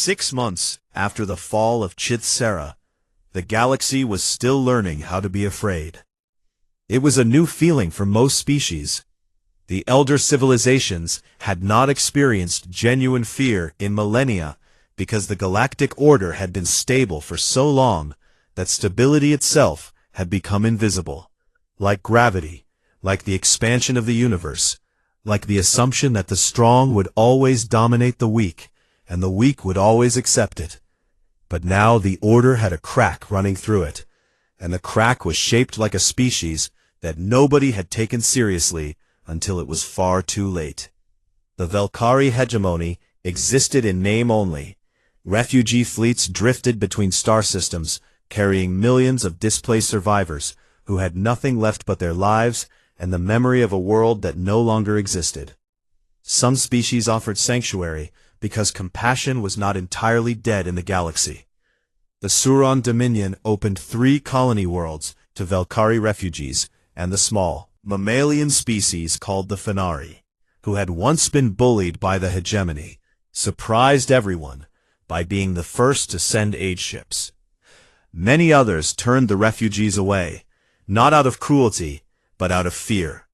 6 months after the fall of Chithsera, the galaxy was still learning how to be afraid. It was a new feeling for most species. The elder civilizations had not experienced genuine fear in millennia because the galactic order had been stable for so long that stability itself had become invisible. Like gravity, like the expansion of the universe, like the assumption that the strong would always dominate the weak, and the weak would always accept it. But now the order had a crack running through it, and the crack was shaped like a species that nobody had taken seriously until it was far too late. The Velkari hegemony existed in name only. Refugee fleets drifted between star systems, carrying millions of displaced survivors who had nothing left but their lives and the memory of a world that no longer existed. Some species offered sanctuary because compassion was not entirely dead in the galaxy. The Suron Dominion opened 3 colony worlds to Velkari refugees and the small, mammalian species called the Fenari, who had once been bullied by the hegemony, surprised everyone by being the first to send aid ships. Many others turned the refugees away, not out of cruelty, but out of fear,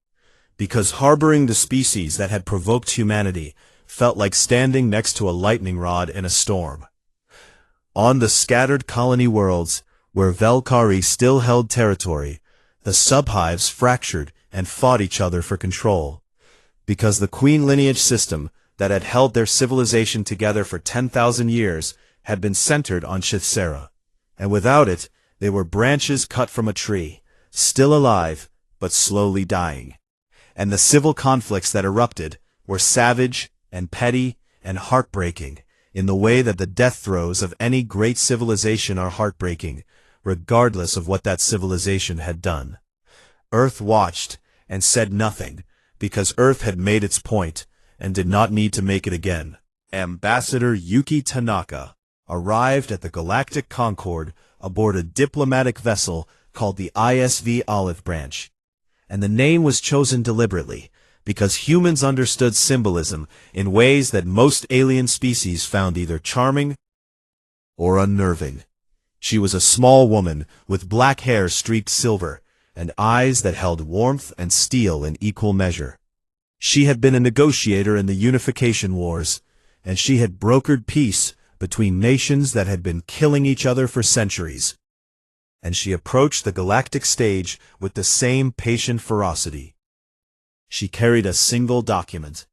because harboring the species that had provoked humanity felt like standing next to a lightning rod in a storm. On the scattered colony worlds, where Velkari still held territory, the subhives fractured and fought each other for control, because the queen lineage system that had held their civilization together for 10,000 years had been centered on Chithsera, and without it, they were branches cut from a tree, still alive, but slowly dying. And the civil conflicts that erupted were savage and petty and heartbreaking, in the way that the death throes of any great civilization are heartbreaking, regardless of what that civilization had done. Earth watched and said nothing, because Earth had made its point and did not need to make it again. Ambassador Yuki Tanaka arrived at the Galactic Concord aboard a diplomatic vessel called the ISV Olive Branch, and the name was chosen deliberately because humans understood symbolism in ways that most alien species found either charming or unnerving. She was a small woman with black hair streaked silver and eyes that held warmth and steel in equal measure. She had been a negotiator in the Unification Wars, and she had brokered peace between nations that had been killing each other for centuries. And she approached the galactic stage with the same patient ferocity. She carried a single document.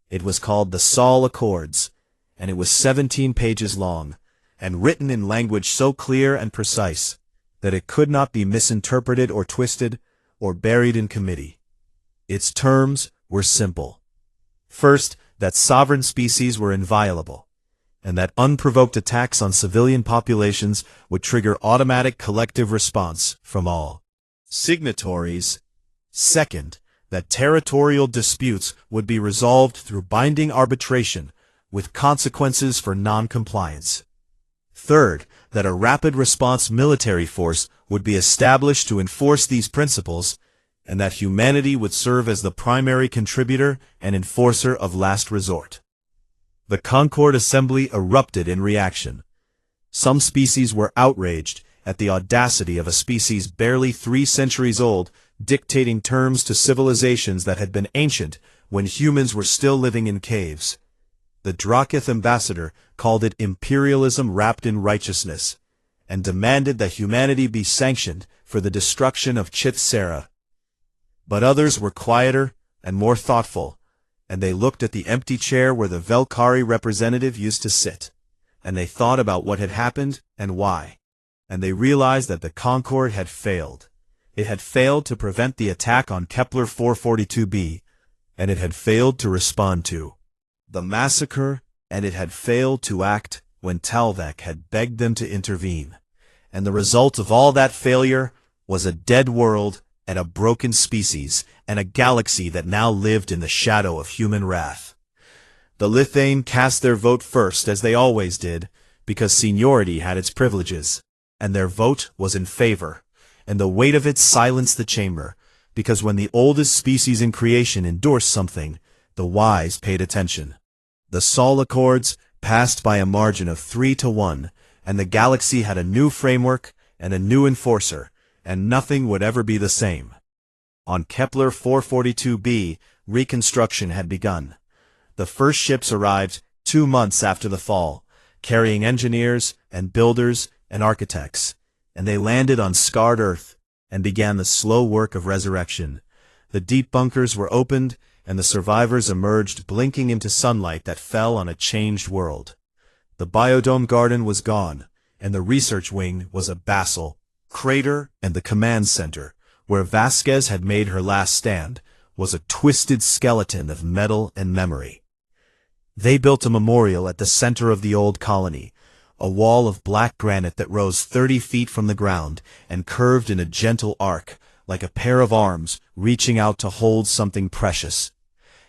It was called the Sol Accords, and it was 17 pages long, and written in language so clear and precise that it could not be misinterpreted or twisted or buried in committee. Its terms were simple. First, that sovereign species were inviolable, and that unprovoked attacks on civilian populations would trigger automatic collective response from all signatories. Second, that territorial disputes would be resolved through binding arbitration with consequences for non-compliance. Third, that a rapid response military force would be established to enforce these principles, and that humanity would serve as the primary contributor and enforcer of last resort. The Concord Assembly erupted in reaction. Some species were outraged at the audacity of a species barely 3 centuries old dictating terms to civilizations that had been ancient when humans were still living in caves. The Drakith ambassador called it imperialism wrapped in righteousness, and demanded that humanity be sanctioned for the destruction of Chithsera. But others were quieter and more thoughtful, and they looked at the empty chair where the Velkari representative used to sit, and they thought about what had happened and why, and they realized that the Concord had failed. It had failed to prevent the attack on Kepler 442b, and it had failed to respond to the massacre, and it had failed to act when Talvek had begged them to intervene. And the result of all that failure was a dead world and a broken species and a galaxy that now lived in the shadow of human wrath. The Lithane cast their vote first, as they always did, because seniority had its privileges, and their vote was in favor, and the weight of it silenced the chamber, because when the oldest species in creation endorsed something, the wise paid attention. The Sol Accords passed by a margin of 3-1, and the galaxy had a new framework and a new enforcer, and nothing would ever be the same. On Kepler 442b, reconstruction had begun. The first ships arrived 2 months after the fall, carrying engineers and builders and architects, and they landed on scarred Earth and began the slow work of resurrection. The deep bunkers were opened, and the survivors emerged blinking into sunlight that fell on a changed world. The biodome garden was gone, and the research wing was a basal crater, and the command center, where Vasquez had made her last stand, was a twisted skeleton of metal and memory. They built a memorial at the center of the old colony, a wall of black granite that rose 30 feet from the ground and curved in a gentle arc, like a pair of arms reaching out to hold something precious.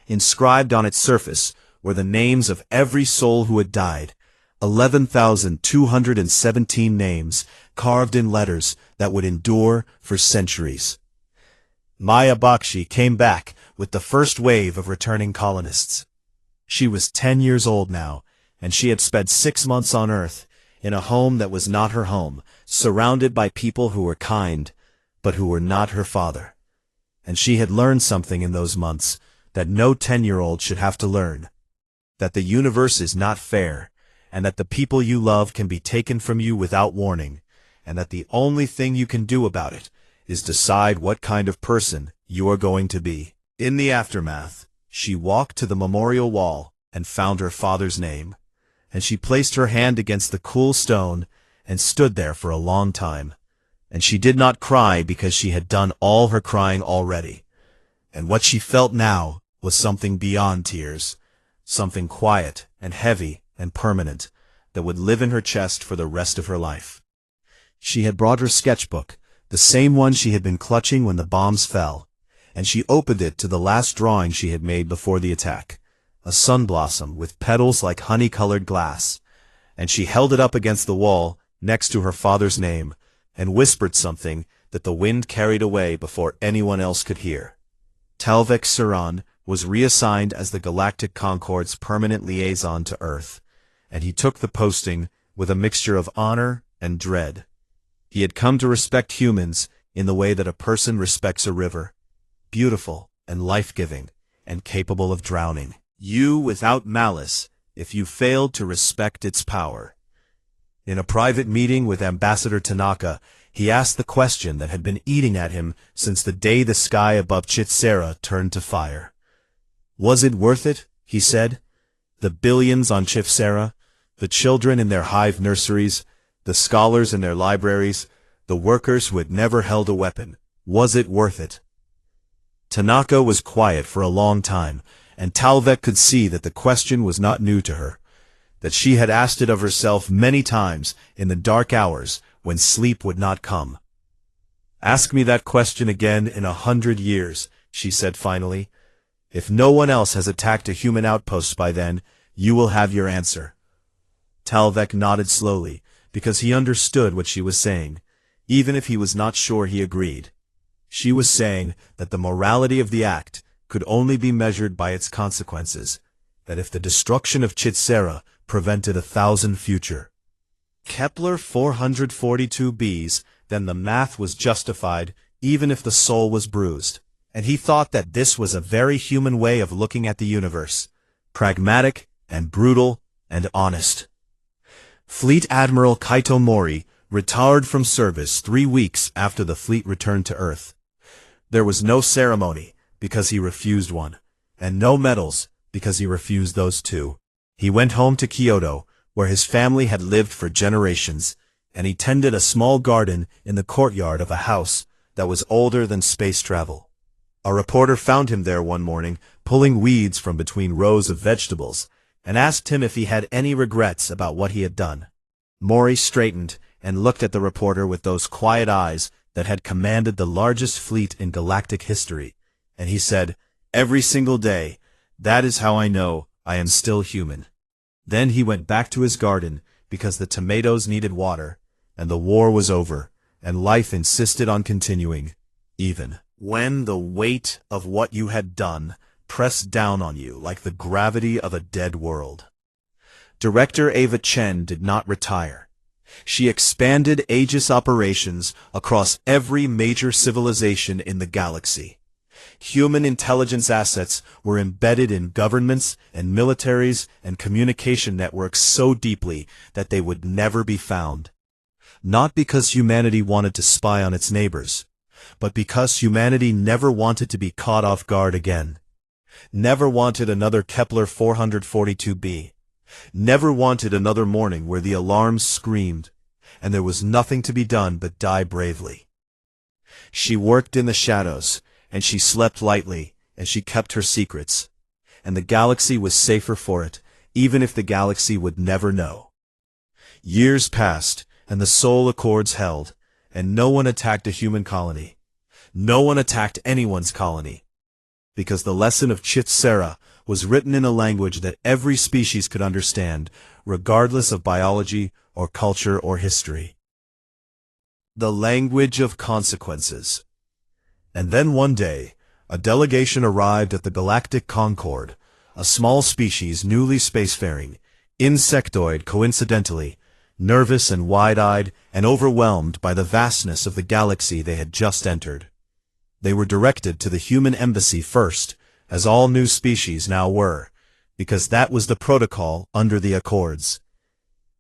Inscribed on its surface were the names of every soul who had died, 11,217 names, carved in letters that would endure for centuries. Maya Bakshi came back with the first wave of returning colonists. She was 10 years old now, and she had spent 6 months on Earth, in a home that was not her home, surrounded by people who were kind, but who were not her father. And she had learned something in those months that no 10-year-old should have to learn. That the universe is not fair, and that the people you love can be taken from you without warning, and that the only thing you can do about it is decide what kind of person you are going to be. In the aftermath, she walked to the memorial wall and found her father's name, and she placed her hand against the cool stone and stood there for a long time. And she did not cry because she had done all her crying already. And what she felt now was something beyond tears, something quiet and heavy and permanent that would live in her chest for the rest of her life. She had brought her sketchbook, the same one she had been clutching when the bombs fell, and she opened it to the last drawing she had made before the attack, a sun blossom with petals like honey-colored glass, and she held it up against the wall next to her father's name and whispered something that the wind carried away before anyone else could hear. Talvek Suran was reassigned as the Galactic Concorde's permanent liaison to Earth, and he took the posting with a mixture of honor and dread. He had come to respect humans in the way that a person respects a river, beautiful and life-giving and capable of drowning you without malice if you failed to respect its power. In a private meeting with Ambassador Tanaka, he asked the question that had been eating at him since the day the sky above Chithsera turned to fire. Was it worth it, he said. The billions on Chithsera, the children in their hive nurseries, the scholars in their libraries, the workers who had never held a weapon. Was it worth it? Tanaka was quiet for a long time, and Talvek could see that the question was not new to her, that she had asked it of herself many times in the dark hours when sleep would not come. "Ask me that question again in 100 years, she said finally. "If no one else has attacked a human outpost by then, you will have your answer." Talvek nodded slowly, because he understood what she was saying, even if he was not sure he agreed. She was saying that the morality of the act could only be measured by its consequences, that if the destruction of Chithsera prevented 1,000 future Kepler 442b's, then the math was justified even if the soul was bruised. And he thought that this was a very human way of looking at the universe, pragmatic and brutal and honest. Fleet Admiral Kaito Mori retired from service 3 weeks after the fleet returned to Earth. There was no ceremony, because he refused one, and no medals, because he refused those too. He went home to Kyoto, where his family had lived for generations, and he tended a small garden in the courtyard of a house that was older than space travel. A reporter found him there one morning, pulling weeds from between rows of vegetables, and asked him if he had any regrets about what he had done. Mori straightened and looked at the reporter with those quiet eyes that had commanded the largest fleet in galactic history, and he said, "Every single day, that is how I know I am still human." Then he went back to his garden because the tomatoes needed water, and the war was over, and life insisted on continuing, even when the weight of what you had done pressed down on you like the gravity of a dead world. Director Ava Chen did not retire. She expanded Aegis operations across every major civilization in the galaxy. Human intelligence assets were embedded in governments and militaries and communication networks so deeply that they would never be found. Not because humanity wanted to spy on its neighbors, but because humanity never wanted to be caught off guard again. Never wanted another Kepler 442b. Never wanted another morning where the alarms screamed, and there was nothing to be done but die bravely. She worked in the shadows, and she slept lightly, and she kept her secrets. And the galaxy was safer for it, even if the galaxy would never know. Years passed, and the Soul Accords held, and no one attacked a human colony. No one attacked anyone's colony. Because the lesson of Chith-Sera was written in a language that every species could understand, regardless of biology or culture or history. The language of consequences. And then one day, a delegation arrived at the Galactic Concord, a small species newly spacefaring, insectoid coincidentally, nervous and wide-eyed and overwhelmed by the vastness of the galaxy they had just entered. They were directed to the human embassy first, as all new species now were, because that was the protocol under the Accords.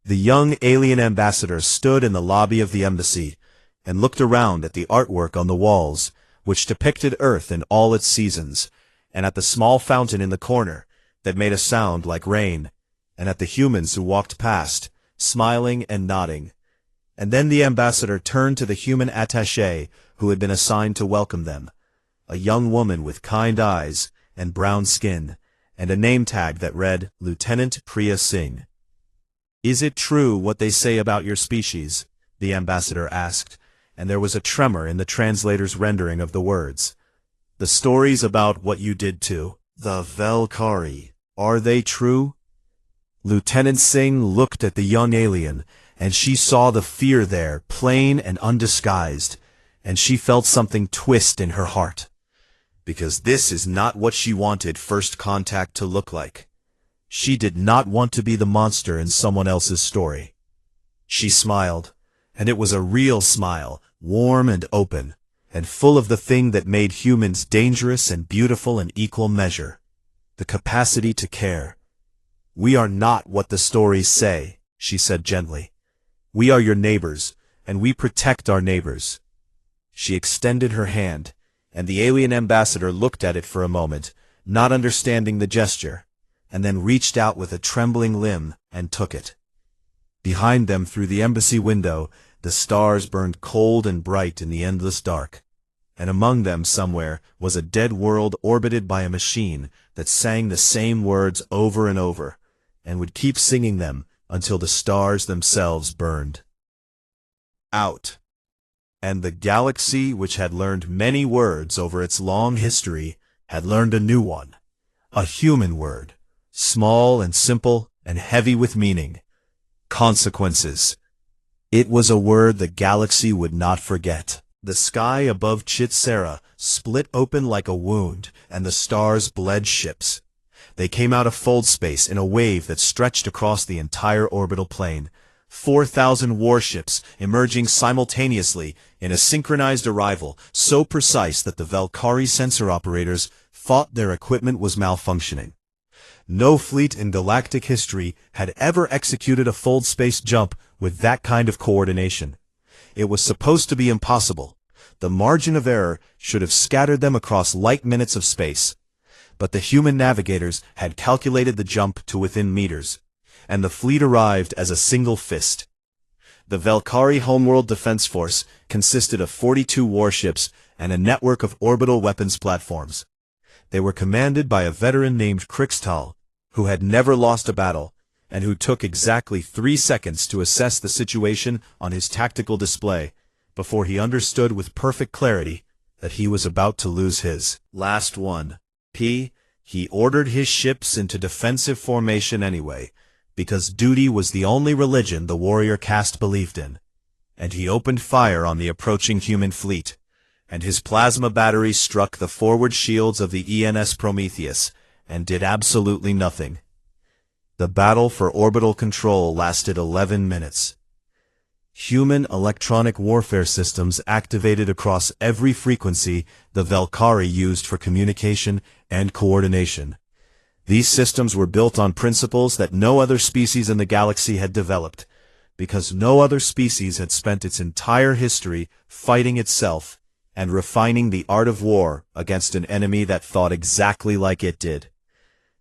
The young alien ambassador stood in the lobby of the embassy and looked around at the artwork on the walls, which depicted Earth in all its seasons, and at the small fountain in the corner that made a sound like rain, and at the humans who walked past, smiling and nodding. And then the ambassador turned to the human attaché who had been assigned to welcome them, a young woman with kind eyes and brown skin, and a name tag that read Lieutenant Priya Singh. "Is it true what they say about your species?" the ambassador asked, and there was a tremor in the translator's rendering of the words. "The stories about what you did to the Valkyrie, are they true?" Lieutenant Singh looked at the young alien, and she saw the fear there, plain and undisguised, and she felt something twist in her heart. Because this is not what she wanted First Contact to look like. She did not want to be the monster in someone else's story. She smiled, and it was a real smile, warm and open, and full of the thing that made humans dangerous and beautiful in equal measure, the capacity to care. "We are not what the stories say," she said gently. "We are your neighbors, and we protect our neighbors." She extended her hand, and the alien ambassador looked at it for a moment, not understanding the gesture, and then reached out with a trembling limb and took it. Behind them through the embassy window, the stars burned cold and bright in the endless dark, and among them somewhere was a dead world orbited by a machine that sang the same words over and over, and would keep singing them until the stars themselves burned out. And the galaxy, which had learned many words over its long history, had learned a new one, a human word, small and simple and heavy with meaning: consequences. It was a word the galaxy would not forget. The sky above Chith-Sera split open like a wound, and the stars bled ships. They came out of fold space in a wave that stretched across the entire orbital plane. 4,000 warships emerging simultaneously in a synchronized arrival so precise that the Valkyrie sensor operators thought their equipment was malfunctioning. No fleet in galactic history had ever executed a fold space jump with that kind of coordination. It was supposed to be impossible. The margin of error should have scattered them across light minutes of space. But the human navigators had calculated the jump to within meters, and the fleet arrived as a single fist. The Valkyrie Homeworld Defense Force consisted of 42 warships and a network of orbital weapons platforms. They were commanded by a veteran named Krixtal, who had never lost a battle, and who took exactly 3 seconds to assess the situation on his tactical display, before he understood with perfect clarity that he was about to lose his last one. He ordered his ships into defensive formation anyway, because duty was the only religion the warrior caste believed in, and he opened fire on the approaching human fleet, and his plasma battery struck the forward shields of the ENS Prometheus, and did absolutely nothing. The battle for orbital control lasted 11 minutes. Human electronic warfare systems activated across every frequency the Valkyrie used for communication and coordination. These systems were built on principles that no other species in the galaxy had developed, because no other species had spent its entire history fighting itself and refining the art of war against an enemy that thought exactly like it did.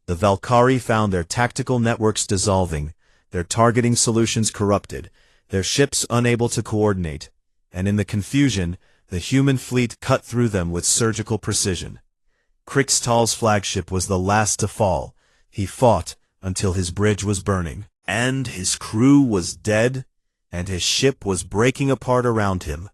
The Valkyrie found their tactical networks dissolving, their targeting solutions corrupted, their ships unable to coordinate, and in the confusion, the human fleet cut through them with surgical precision. Krixtal's flagship was the last to fall. He fought until his bridge was burning, and his crew was dead, and his ship was breaking apart around him,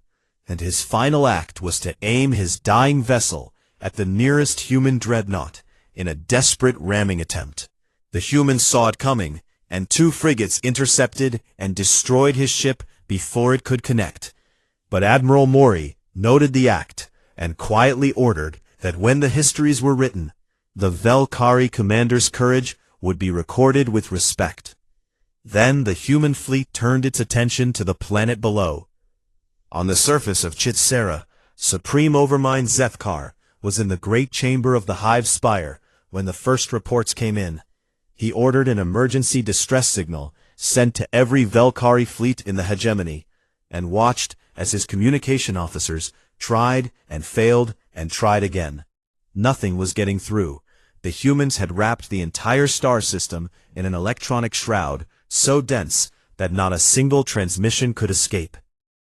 and his final act was to aim his dying vessel at the nearest human dreadnought in a desperate ramming attempt. The humans saw it coming, and 2 frigates intercepted and destroyed his ship before it could connect. But Admiral Mori noted the act and quietly ordered that when the histories were written, the Valkyrie commander's courage would be recorded with respect. Then the human fleet turned its attention to the planet below. On the surface of Chitsera, Supreme Overmind Zethkar was in the great chamber of the Hive Spire when the first reports came in. He ordered an emergency distress signal sent to every Valkyrie fleet in the hegemony, and watched as his communication officers tried and failed and tried again. Nothing was getting through. The humans had wrapped the entire star system in an electronic shroud so dense that not a single transmission could escape.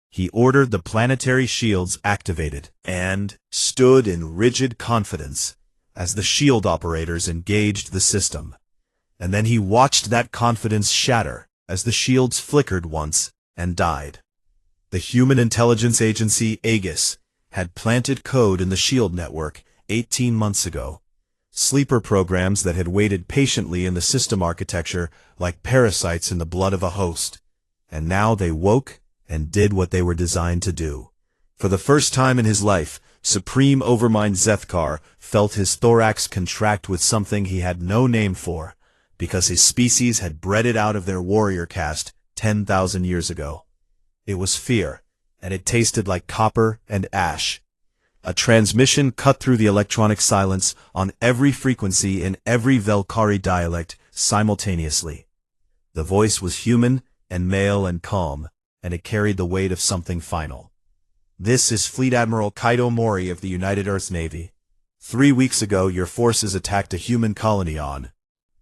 He ordered the planetary shields activated, and stood in rigid confidence as the shield operators engaged the system. And then he watched that confidence shatter as the shields flickered once and died. The Human Intelligence Agency, Aegis, had planted code in the shield network 18 months ago. Sleeper programs that had waited patiently in the system architecture like parasites in the blood of a host. And now they woke and did what they were designed to do. For the first time in his life, Supreme Overmind Zethkar felt his thorax contract with something he had no name for, because his species had bred it out of their warrior caste 10,000 years ago. It was fear, and it tasted like copper and ash. A transmission cut through the electronic silence on every frequency in every Valkyrie dialect simultaneously. The voice was human and male and calm, and it carried the weight of something final. This is Fleet Admiral Kaido Mori of the United Earth Navy. 3 weeks ago, your forces attacked a human colony on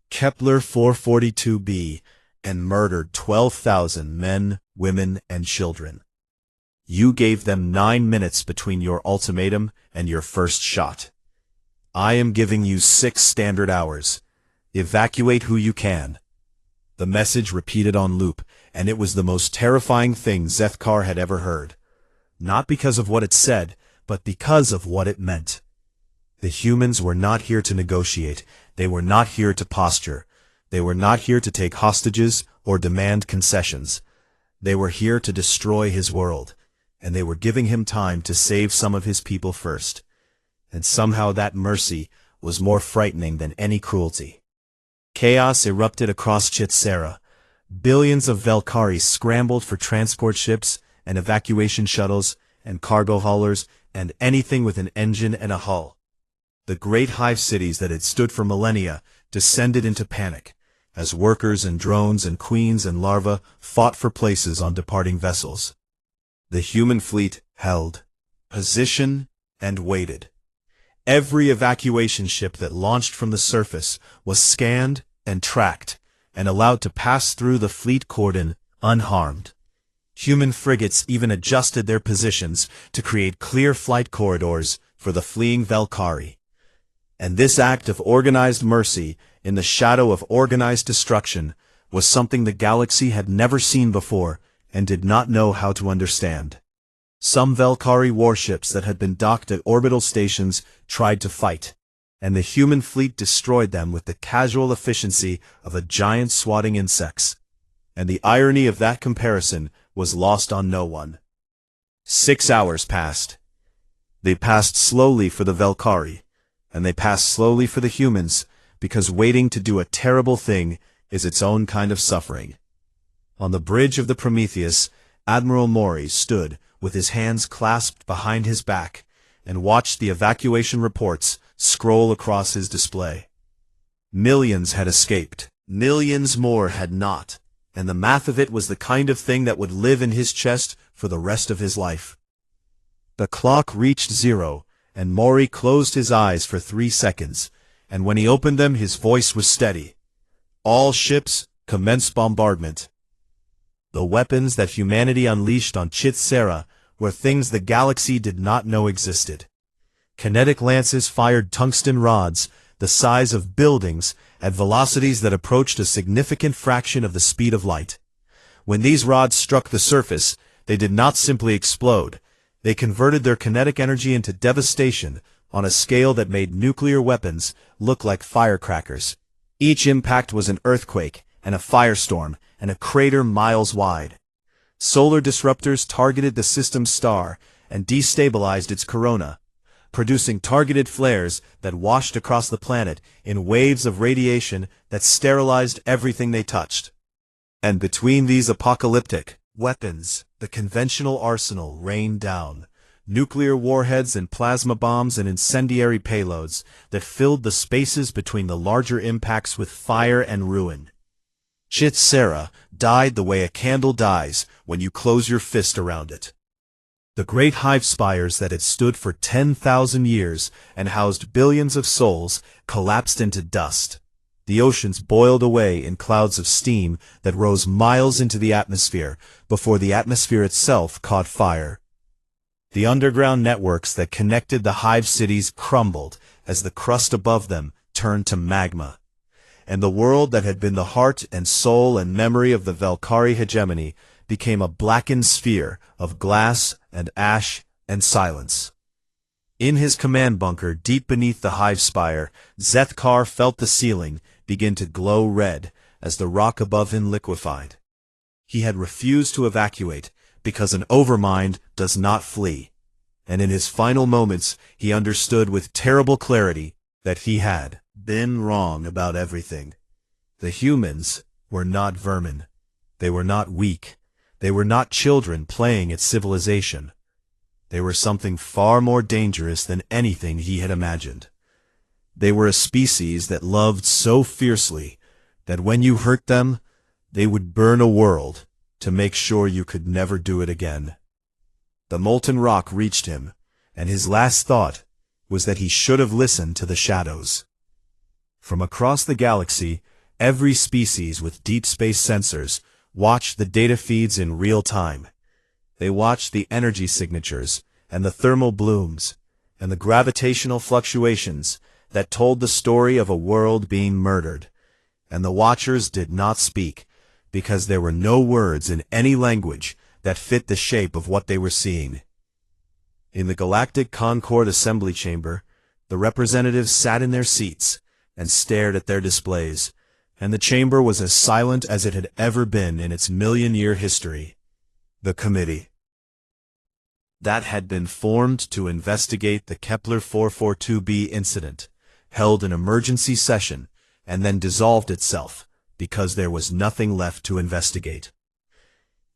Kepler 442b and murdered 12,000 men, women, and children. You gave them 9 minutes between your ultimatum and your first shot. I am giving you 6 standard hours. Evacuate who you can. The message repeated on loop, and it was the most terrifying thing Zethkar had ever heard. Not because of what it said, but because of what it meant. The humans were not here to negotiate. They were not here to posture. They were not here to take hostages or demand concessions. They were here to destroy his world, and they were giving him time to save some of his people first. And somehow that mercy was more frightening than any cruelty. Chaos erupted across Chitsera. Billions of Valkyrie scrambled for transport ships and evacuation shuttles and cargo haulers and anything with an engine and a hull. The great hive cities that had stood for millennia descended into panic as workers and drones and queens and larvae fought for places on departing vessels. The human fleet held position and waited. Every evacuation ship that launched from the surface was scanned and tracked and allowed to pass through the fleet cordon unharmed. Human frigates even adjusted their positions to create clear flight corridors for the fleeing Valkyrie. And this act of organized mercy in the shadow of organized destruction was something the galaxy had never seen before and did not know how to understand. Some Valkyrie warships that had been docked at orbital stations tried to fight, and the human fleet destroyed them with the casual efficiency of a giant swatting insects. And the irony of that comparison was lost on no one. 6 hours passed. They passed slowly for the Valkyrie, and they passed slowly for the humans, because waiting to do a terrible thing is its own kind of suffering. On the bridge of the Prometheus, Admiral Maury stood with his hands clasped behind his back and watched the evacuation reports scroll across his display. Millions had escaped. Millions more had not, and the math of it was the kind of thing that would live in his chest for the rest of his life. The clock reached 0, and Maury closed his eyes for 3 seconds, and when he opened them his voice was steady. All ships, commence bombardment. The weapons that humanity unleashed on Chith-Sera were things the galaxy did not know existed. Kinetic lances fired tungsten rods, the size of buildings, at velocities that approached a significant fraction of the speed of light. When these rods struck the surface, they did not simply explode. They converted their kinetic energy into devastation on a scale that made nuclear weapons look like firecrackers. Each impact was an earthquake, and a firestorm, and a crater miles wide. Solar disruptors targeted the system's star and destabilized its corona, producing targeted flares that washed across the planet in waves of radiation that sterilized everything they touched. And between these apocalyptic weapons, the conventional arsenal rained down, nuclear warheads and plasma bombs and incendiary payloads that filled the spaces between the larger impacts with fire and ruin. Chith-Sera died the way a candle dies when you close your fist around it. The great hive spires that had stood for 10,000 years and housed billions of souls collapsed into dust. The oceans boiled away in clouds of steam that rose miles into the atmosphere before the atmosphere itself caught fire. The underground networks that connected the hive cities crumbled as the crust above them turned to magma. And the world that had been the heart and soul and memory of the Valkyrie hegemony became a blackened sphere of glass and ash and silence. In his command bunker deep beneath the hive spire, Zethkar felt the ceiling begin to glow red as the rock above him liquefied. He had refused to evacuate because an overmind does not flee, and in his final moments he understood with terrible clarity that he had been wrong about everything. The humans were not vermin. They were not weak. They were not children playing at civilization. They were something far more dangerous than anything he had imagined. They were a species that loved so fiercely that when you hurt them, they would burn a world to make sure you could never do it again. The molten rock reached him, and his last thought was that he should have listened to the shadows. From across the galaxy, every species with deep space sensors watched the data feeds in real time. They watched the energy signatures and the thermal blooms and the gravitational fluctuations that told the story of a world being murdered. And the watchers did not speak because there were no words in any language that fit the shape of what they were seeing. In the Galactic Concord Assembly Chamber, the representatives sat in their seats and stared at their displays, and the chamber was as silent as it had ever been in its million-year history. The committee that had been formed to investigate the Kepler 442b incident held an emergency session and then dissolved itself because there was nothing left to investigate.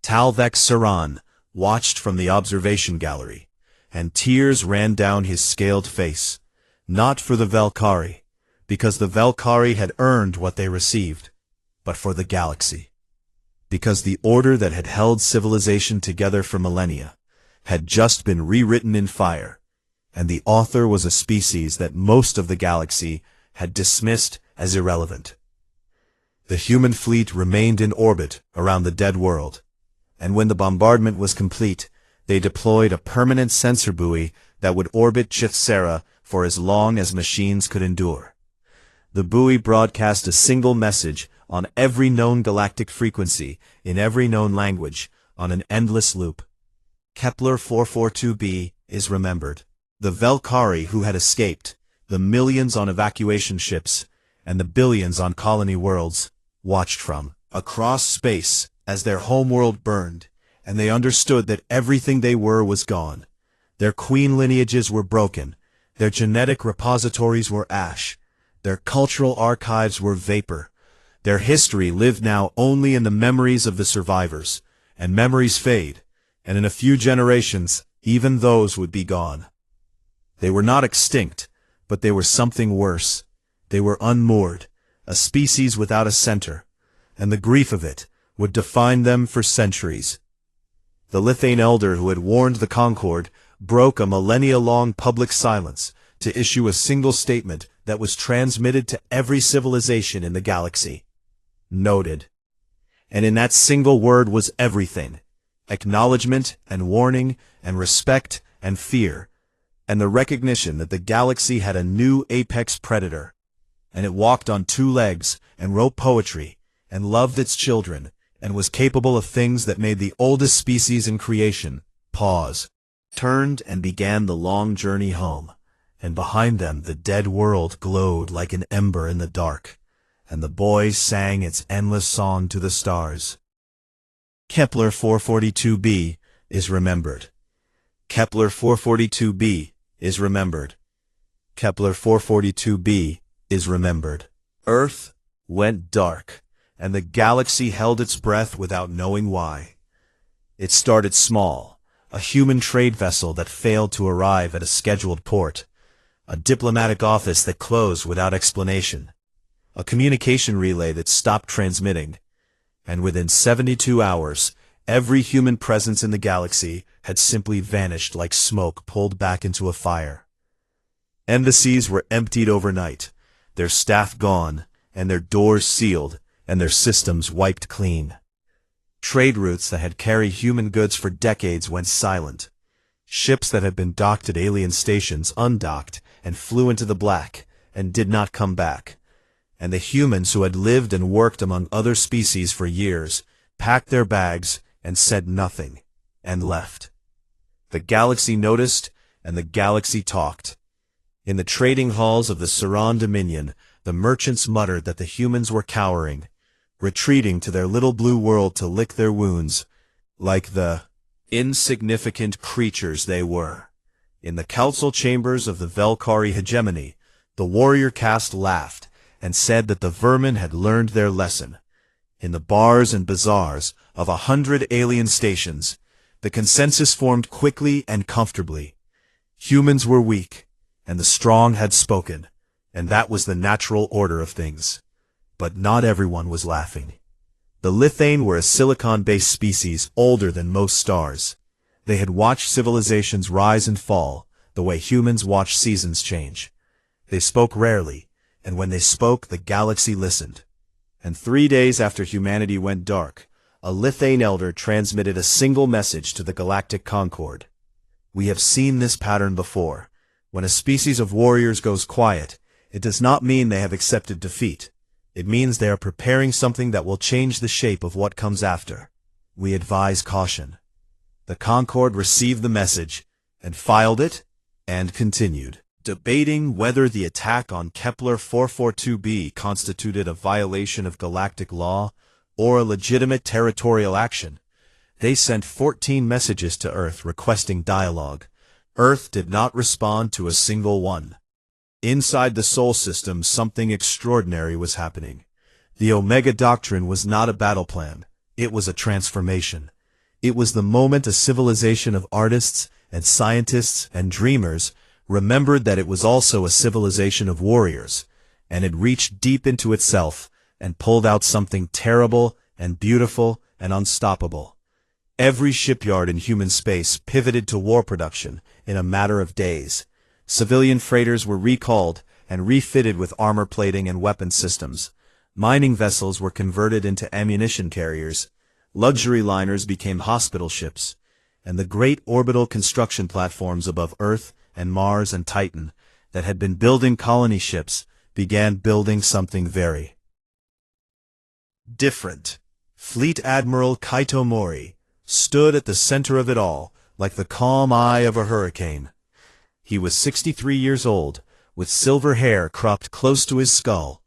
Talvek Saran watched from the observation gallery, and tears ran down his scaled face, not for the Valkyrie, because the Valkyrie had earned what they received, but for the galaxy. Because the order that had held civilization together for millennia had just been rewritten in fire, and the author was a species that most of the galaxy had dismissed as irrelevant. The human fleet remained in orbit around the dead world, and when the bombardment was complete, they deployed a permanent sensor buoy that would orbit Chith-Sera for as long as machines could endure. The buoy broadcast a single message on every known galactic frequency, in every known language, on an endless loop. Kepler 442b is remembered. The Valkyrie who had escaped, the millions on evacuation ships, and the billions on colony worlds, watched from across space as their homeworld burned, and they understood that everything they were was gone. Their queen lineages were broken, their genetic repositories were ash, their cultural archives were vapor, Their history lived now only in the memories of the survivors, and memories fade, and in a few generations, even those would be gone. They were not extinct, but they were something worse. They were unmoored, a species without a center, and the grief of it would define them for centuries. The Lithane elder who had warned the Concord broke a millennia-long public silence to issue a single statement that was transmitted to every civilization in the galaxy. Noted. And in that single word was everything: acknowledgement and warning and respect and fear, and the recognition that the galaxy had a new apex predator, and it walked on two legs and wrote poetry and loved its children and was capable of things that made the oldest species in creation pause, turned and began the long journey home, and behind them the dead world glowed like an ember in the dark, and the boys sang its endless song to the stars. Kepler 442b is remembered. Kepler 442b is remembered. Kepler 442b is remembered. Earth went dark, and the galaxy held its breath without knowing why. It started small, a human trade vessel that failed to arrive at a scheduled port, a diplomatic office that closed without explanation, a communication relay that stopped transmitting, and within 72 hours, every human presence in the galaxy had simply vanished like smoke pulled back into a fire. Embassies were emptied overnight, their staff gone, and their doors sealed, and their systems wiped clean. Trade routes that had carried human goods for decades went silent. Ships that had been docked at alien stations undocked and flew into the black and did not come back. And the humans who had lived and worked among other species for years packed their bags and said nothing, and left. The galaxy noticed, and the galaxy talked. In the trading halls of the Saran Dominion, the merchants muttered that the humans were cowering, retreating to their little blue world to lick their wounds, like the insignificant creatures they were. In the council chambers of the Velkari hegemony, the warrior caste laughed and said that the vermin had learned their lesson. In the bars and bazaars of 100 alien stations, the consensus formed quickly and comfortably. Humans were weak, and the strong had spoken, and that was the natural order of things. But not everyone was laughing. The Lithane were a silicon-based species older than most stars. They had watched civilizations rise and fall, the way humans watch seasons change. They spoke rarely, and when they spoke, the galaxy listened. And 3 days after humanity went dark, a Lithane elder transmitted a single message to the Galactic Concord. We have seen this pattern before. When a species of warriors goes quiet, it does not mean they have accepted defeat. It means they are preparing something that will change the shape of what comes after. We advise caution. The Concord received the message, and filed it, and continued, debating whether the attack on Kepler 442b constituted a violation of galactic law or a legitimate territorial action. They sent 14 messages to Earth requesting dialogue. Earth did not respond to a single one. Inside the Sol system, something extraordinary was happening. The Omega Doctrine was not a battle plan. It was a transformation. It was the moment a civilization of artists and scientists and dreamers remembered that it was also a civilization of warriors, and it reached deep into itself and pulled out something terrible and beautiful and unstoppable. Every shipyard in human space pivoted to war production in a matter of days. Civilian freighters were recalled and refitted with armor plating and weapon systems. Mining vessels were converted into ammunition carriers. Luxury liners became hospital ships. And the great orbital construction platforms above Earth and Mars and Titan that had been building colony ships began building something very different. Fleet Admiral Kaito Mori stood at the center of it all, like the calm eye of a hurricane. He was 63 years old, with silver hair cropped close to his skull,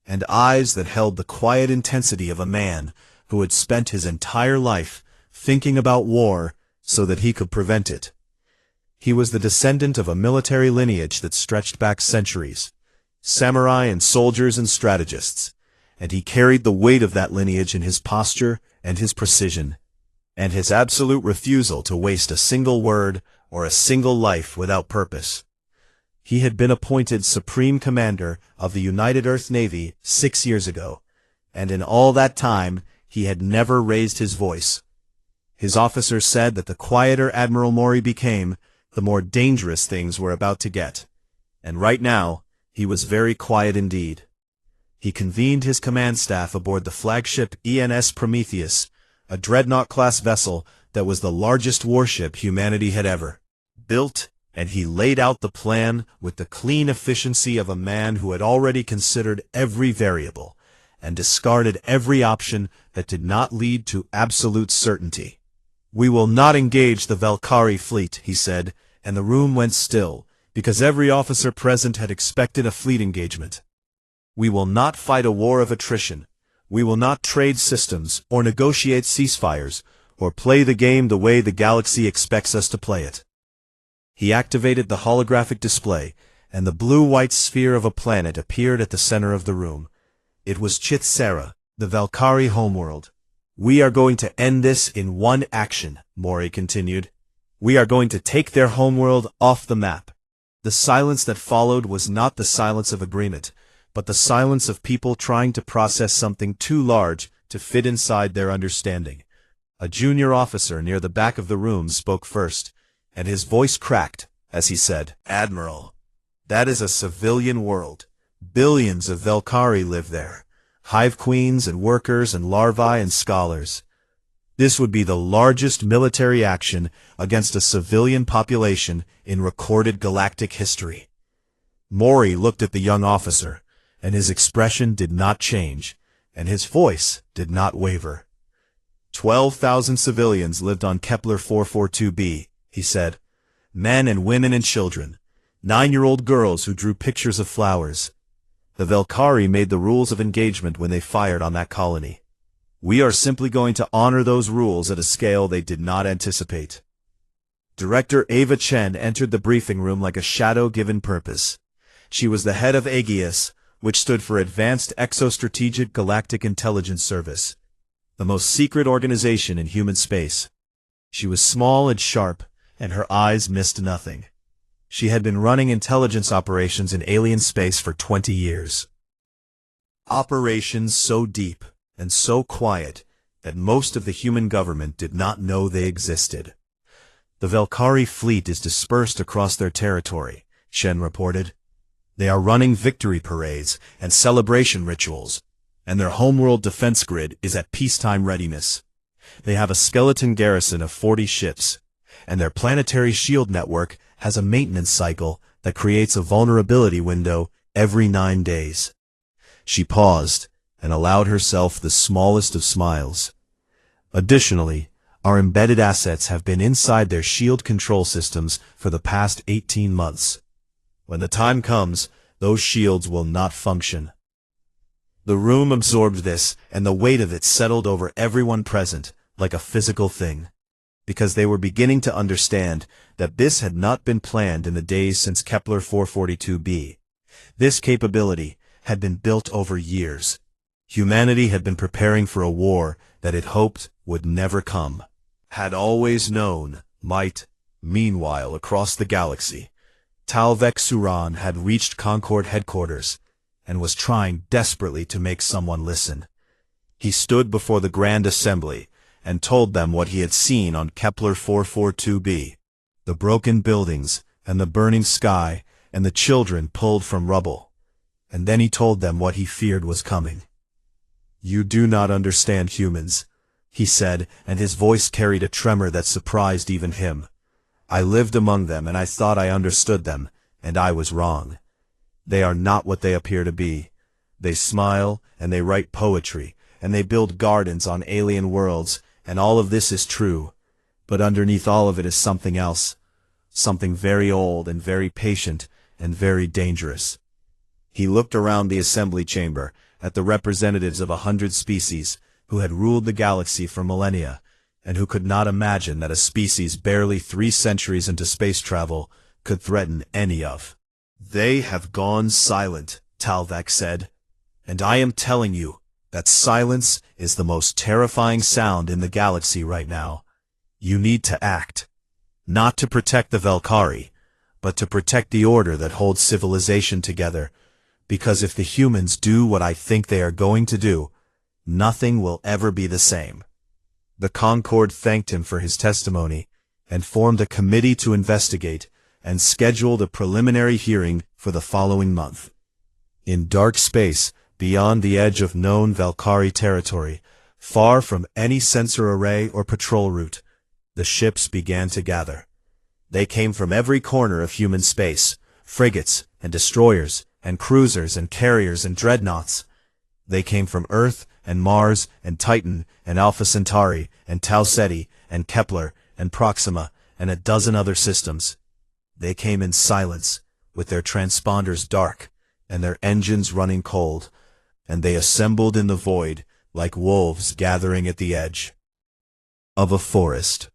and eyes that held the quiet intensity of a man who had spent his entire life thinking about war so that he could prevent it. He was the descendant of a military lineage that stretched back centuries, samurai and soldiers and strategists, and he carried the weight of that lineage in his posture and his precision, and his absolute refusal to waste a single word or a single life without purpose. He had been appointed Supreme Commander of the United Earth Navy 6 years ago, and in all that time he had never raised his voice. His officers said that the quieter Admiral Mori became, the more dangerous things were about to get. And right now, he was very quiet indeed. He convened his command staff aboard the flagship ENS Prometheus, a dreadnought-class vessel that was the largest warship humanity had ever built, and he laid out the plan with the clean efficiency of a man who had already considered every variable and discarded every option that did not lead to absolute certainty. "We will not engage the Valkyrie fleet," he said, and the room went still, because every officer present had expected a fleet engagement. "We will not fight a war of attrition. We will not trade systems or negotiate ceasefires or play the game the way the galaxy expects us to play it." He activated the holographic display, and the blue-white sphere of a planet appeared at the center of the room. It was Chithsera, the Valkyrie homeworld. "We are going to end this in one action," Mori continued. "We are going to take their homeworld off the map." The silence that followed was not the silence of agreement, but the silence of people trying to process something too large to fit inside their understanding. A junior officer near the back of the room spoke first, and his voice cracked as he said, "Admiral, that is a civilian world. Billions of Valkyrie live there, hive queens and workers and larvae and scholars. This would be the largest military action against a civilian population in recorded galactic history." Mori looked at the young officer, and his expression did not change, and his voice did not waver. 12,000 civilians lived on Kepler 442b, he said. Men and women and children, 9-year-old girls who drew pictures of flowers. The Valkyrie made the rules of engagement when they fired on that colony. We are simply going to honor those rules at a scale they did not anticipate. Director Ava Chen entered the briefing room like a shadow given purpose. She was the head of AEGIS, which stood for Advanced Exostrategic Galactic Intelligence Service, the most secret organization in human space. She was small and sharp, and her eyes missed nothing. She had been running intelligence operations in alien space for 20 years. Operations so deep and so quiet that most of the human government did not know they existed. "The Valkyrie fleet is dispersed across their territory," Chen reported. "They are running victory parades and celebration rituals, and their homeworld defense grid is at peacetime readiness. They have a skeleton garrison of 40 ships, and their planetary shield network has a maintenance cycle that creates a vulnerability window every 9 days." She paused and allowed herself the smallest of smiles. "Additionally, our embedded assets have been inside their shield control systems for the past 18 months. When the time comes, those shields will not function." The room absorbed this, and the weight of it settled over everyone present like a physical thing, because they were beginning to understand that this had not been planned in the days since Kepler 442b. This capability had been built over years. Humanity had been preparing for a war that it hoped would never come, had always known might. Meanwhile, across the galaxy, Talvek Suran had reached Concord headquarters and was trying desperately to make someone listen. He stood before the Grand Assembly and told them what he had seen on Kepler 442b, the broken buildings and the burning sky and the children pulled from rubble. And then he told them what he feared was coming. "You do not understand humans," he said, and his voice carried a tremor that surprised even him. "I lived among them and I thought I understood them, and I was wrong. They are not what they appear to be. They smile, and they write poetry, and they build gardens on alien worlds, and all of this is true. But underneath all of it is something else, something very old and very patient and very dangerous." He looked around the assembly chamber at the representatives of 100 species who had ruled the galaxy for millennia, and who could not imagine that a species barely 3 centuries into space travel could threaten any of. "They have gone silent," Talvek said. "And I am telling you, that silence is the most terrifying sound in the galaxy right now. You need to act. Not to protect the Valkyrie, but to protect the order that holds civilization together. Because if the humans do what I think they are going to do, nothing will ever be the same. The Concord thanked him for his testimony, and formed a committee to investigate, and scheduled a preliminary hearing for the following month. In dark space, beyond the edge of known Valkyrie territory, far from any sensor array or patrol route, the ships began to gather. They came from every corner of human space, frigates and destroyers and cruisers and carriers and dreadnoughts. They came from Earth and Mars and Titan and Alpha Centauri and Tau Ceti and Kepler and Proxima and a dozen other systems. They came in silence, with their transponders dark and their engines running cold, and they assembled in the void like wolves gathering at the edge of a forest.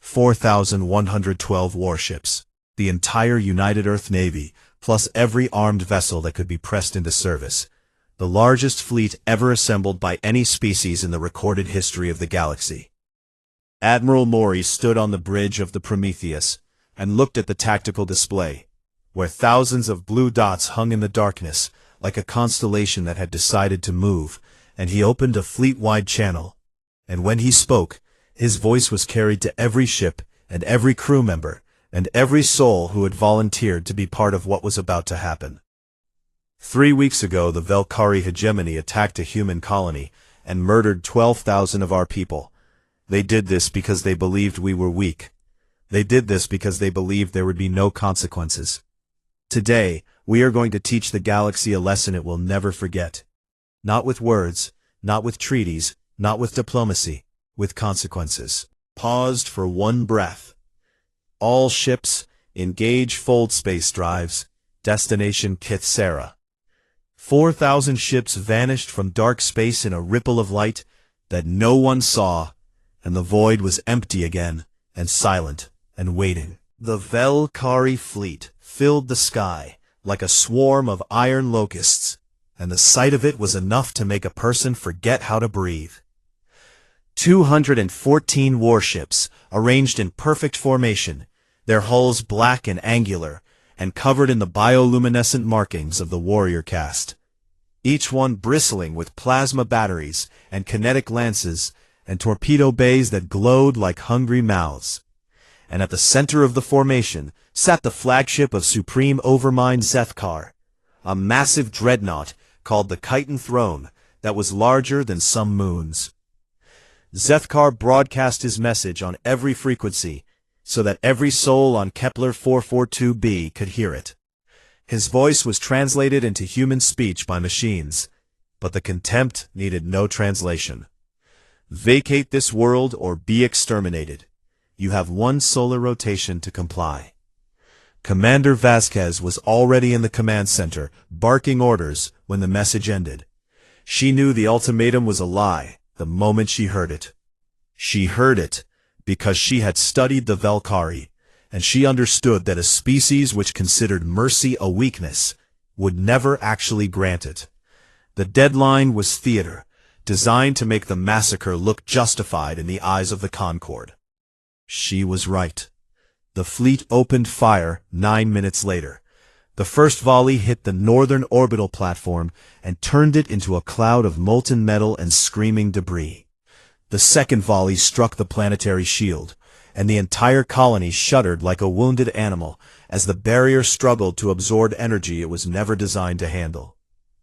4,112 warships, the entire United Earth Navy, plus every armed vessel that could be pressed into service. The largest fleet ever assembled by any species in the recorded history of the galaxy. Admiral Maury stood on the bridge of the Prometheus and looked at the tactical display, where thousands of blue dots hung in the darkness like a constellation that had decided to move, and he opened a fleet-wide channel. And when he spoke, his voice was carried to every ship and every crew member and every soul who had volunteered to be part of what was about to happen. 3 weeks ago, the Valkyrie hegemony attacked a human colony and murdered 12,000 of our people. They did this because they believed we were weak. They did this because they believed there would be no consequences. Today, we are going to teach the galaxy a lesson it will never forget. Not with words, not with treaties, not with diplomacy, with consequences. Paused for one breath. All ships, engage fold space drives, destination Kithsera. 4,000 ships vanished from dark space in a ripple of light that no one saw, and the void was empty again, and silent, and waiting. The Valkyrie fleet filled the sky like a swarm of iron locusts, and the sight of it was enough to make a person forget how to breathe. 214 warships, arranged in perfect formation, their hulls black and angular, and covered in the bioluminescent markings of the warrior caste. Each one bristling with plasma batteries and kinetic lances and torpedo bays that glowed like hungry mouths. And at the center of the formation sat the flagship of Supreme Overmind Zethkar, a massive dreadnought called the Chiton Throne that was larger than some moons. Zethkar broadcast his message on every frequency, so that every soul on Kepler 442b could hear it. His voice was translated into human speech by machines, but the contempt needed no translation. Vacate this world or be exterminated. You have one solar rotation to comply. Commander Vasquez was already in the command center, barking orders when the message ended. She knew the ultimatum was a lie the moment she heard it. She heard it because she had studied the Valkyrie, and she understood that a species which considered mercy a weakness would never actually grant it. The deadline was theater, designed to make the massacre look justified in the eyes of the Concord. She was right. The fleet opened fire 9 minutes later. The first volley hit the northern orbital platform and turned it into a cloud of molten metal and screaming debris. The second volley struck the planetary shield, and the entire colony shuddered like a wounded animal as the barrier struggled to absorb energy it was never designed to handle.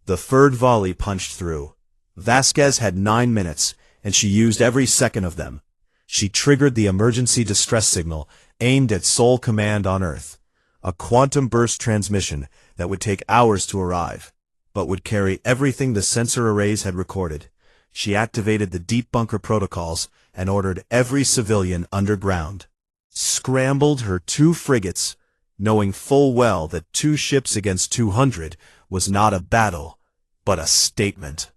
The third volley punched through. Vasquez had 9 minutes, and she used every second of them. She triggered the emergency distress signal aimed at Sol Command on Earth, a quantum burst transmission that would take hours to arrive, but would carry everything the sensor arrays had recorded. She activated the deep bunker protocols and ordered every civilian underground. Scrambled her 2 frigates, knowing full well that 2 ships against 200 was not a battle, but a statement.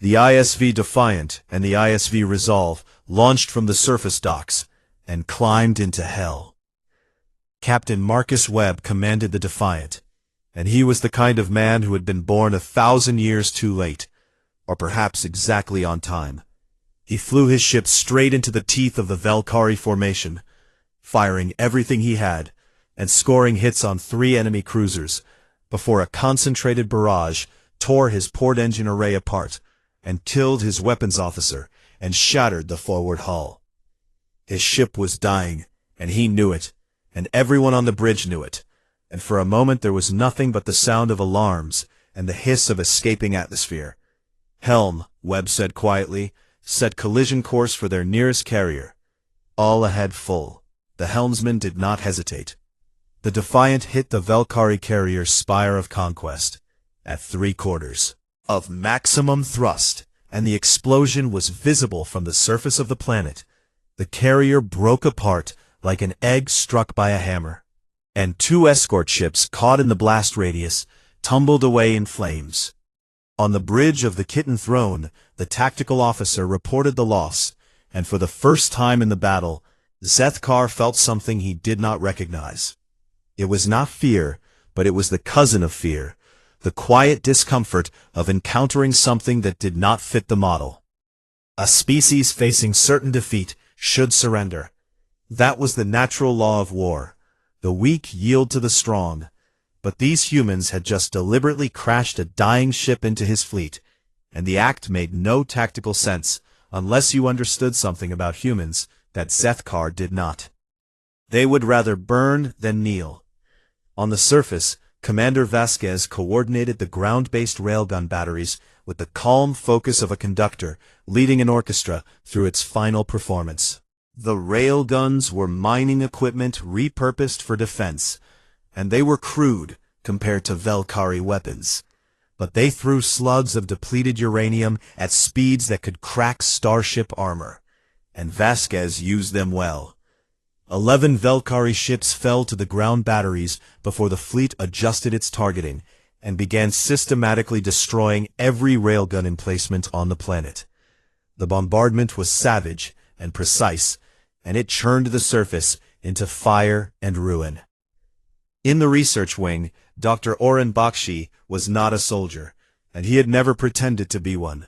The ISV Defiant and the ISV Resolve launched from the surface docks and climbed into hell. Captain Marcus Webb commanded the Defiant, and he was the kind of man who had been born 1,000 years too late. or perhaps exactly on time. He flew his ship straight into the teeth of the Valkyrie formation, firing everything he had, and scoring hits on 3 enemy cruisers, before a concentrated barrage tore his port engine array apart, and killed his weapons officer, and shattered the forward hull. His ship was dying, and he knew it, and everyone on the bridge knew it, and for a moment there was nothing but the sound of alarms and the hiss of escaping atmosphere. "Helm," Webb said quietly, "set collision course for their nearest carrier. All ahead full." The helmsman did not hesitate. The Defiant hit the Valkyrie carrier's spire of conquest at 3/4 of maximum thrust, and the explosion was visible from the surface of the planet. The carrier broke apart like an egg struck by a hammer, and 2 escort ships caught in the blast radius tumbled away in flames. On the bridge of the Kitten Throne, the tactical officer reported the loss, and for the first time in the battle, Zethkar felt something he did not recognize. It was not fear, but it was the cousin of fear, the quiet discomfort of encountering something that did not fit the model. A species facing certain defeat should surrender. That was the natural law of war. The weak yield to the strong. But these humans had just deliberately crashed a dying ship into his fleet, and the act made no tactical sense unless you understood something about humans that Zethkar did not. They would rather burn than kneel. On the surface, Commander Vasquez coordinated the ground-based railgun batteries with the calm focus of a conductor leading an orchestra through its final performance. The railguns were mining equipment repurposed for defense, and they were crude compared to Valkyrie weapons. But they threw slugs of depleted uranium at speeds that could crack starship armor, and Vasquez used them well. 11 Valkyrie ships fell to the ground batteries before the fleet adjusted its targeting and began systematically destroying every railgun emplacement on the planet. The bombardment was savage and precise, and it churned the surface into fire and ruin. In the research wing, Dr. Oren Bakshi was not a soldier, and he had never pretended to be one.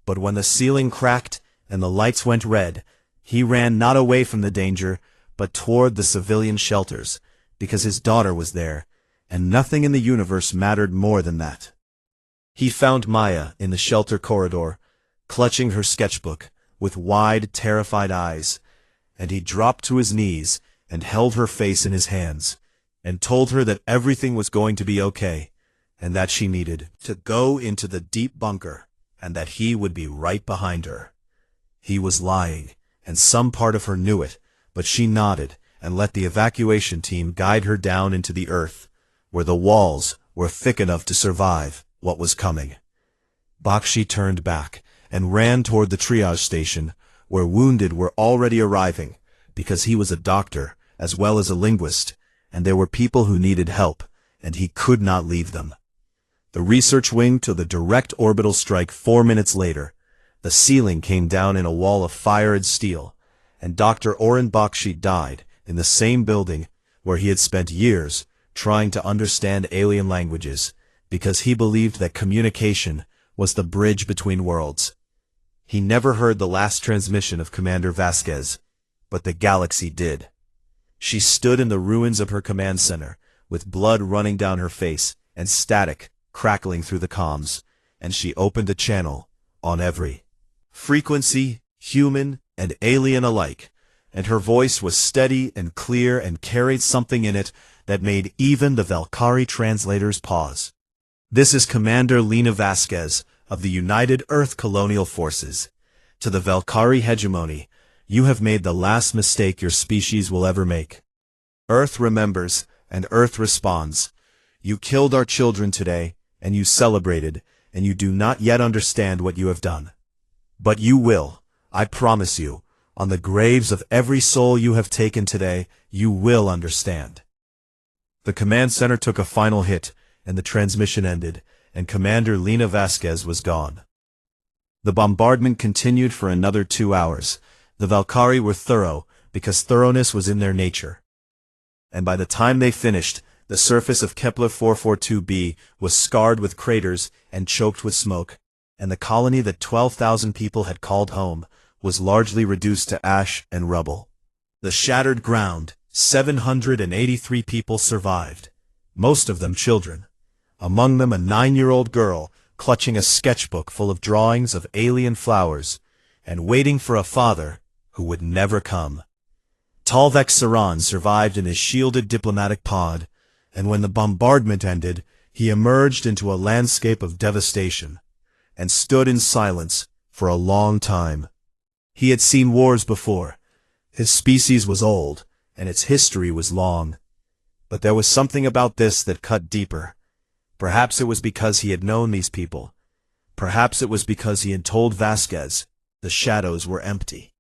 But when the ceiling cracked and the lights went red, he ran not away from the danger, but toward the civilian shelters, because his daughter was there, and nothing in the universe mattered more than that. He found Maya in the shelter corridor, clutching her sketchbook, with wide, terrified eyes, and he dropped to his knees and held her face in his hands, and told her that everything was going to be okay, and that she needed to go into the deep bunker, and that he would be right behind her. He was lying, and some part of her knew it, but she nodded and let the evacuation team guide her down into the earth, where the walls were thick enough to survive what was coming. Bakshi turned back and ran toward the triage station, where wounded were already arriving, because he was a doctor as well as a linguist, and there were people who needed help, and he could not leave them. The research wing took the direct orbital strike 4 minutes later. The ceiling came down in a wall of fire and steel, and Dr. Oren Bakshi died in the same building where he had spent years trying to understand alien languages, because he believed that communication was the bridge between worlds. He never heard the last transmission of Commander Vasquez, but the galaxy did. She stood in the ruins of her command center, with blood running down her face and static crackling through the comms, and she opened a channel on every frequency, human and alien alike, and her voice was steady and clear and carried something in it that made even the Valkyrie translators pause. "This is Commander Lena Vasquez of the United Earth Colonial Forces. To the Valkyrie hegemony, you have made the last mistake your species will ever make. Earth remembers, and Earth responds. You killed our children today, and you celebrated, and you do not yet understand what you have done. But you will, I promise you, on the graves of every soul you have taken today, you will understand." The command center took a final hit, and the transmission ended, and Commander Lena Vasquez was gone. The bombardment continued for another 2 hours. The Valkyrie were thorough, because thoroughness was in their nature. And by the time they finished, the surface of Kepler 442b was scarred with craters and choked with smoke, and the colony that 12,000 people had called home was largely reduced to ash and rubble. The shattered ground, 783 people survived, most of them children. Among them a 9-year-old girl clutching a sketchbook full of drawings of alien flowers and waiting for a father who would never come. Talvek Saran survived in his shielded diplomatic pod, and when the bombardment ended, he emerged into a landscape of devastation and stood in silence for a long time. He had seen wars before. His species was old, and its history was long. But there was something about this that cut deeper. Perhaps it was because he had known these people. Perhaps it was because he had told Vasquez the shadows were empty.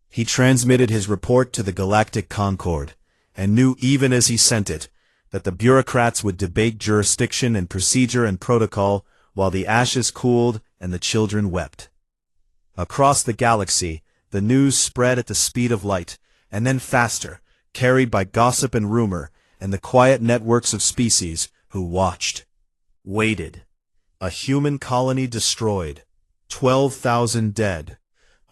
He transmitted his report to the Galactic Concord, and knew even as he sent it that the bureaucrats would debate jurisdiction and procedure and protocol while the ashes cooled and the children wept. Across the galaxy, the news spread at the speed of light, and then faster, carried by gossip and rumor and the quiet networks of species who watched, waited. A human colony destroyed, 12,000 dead.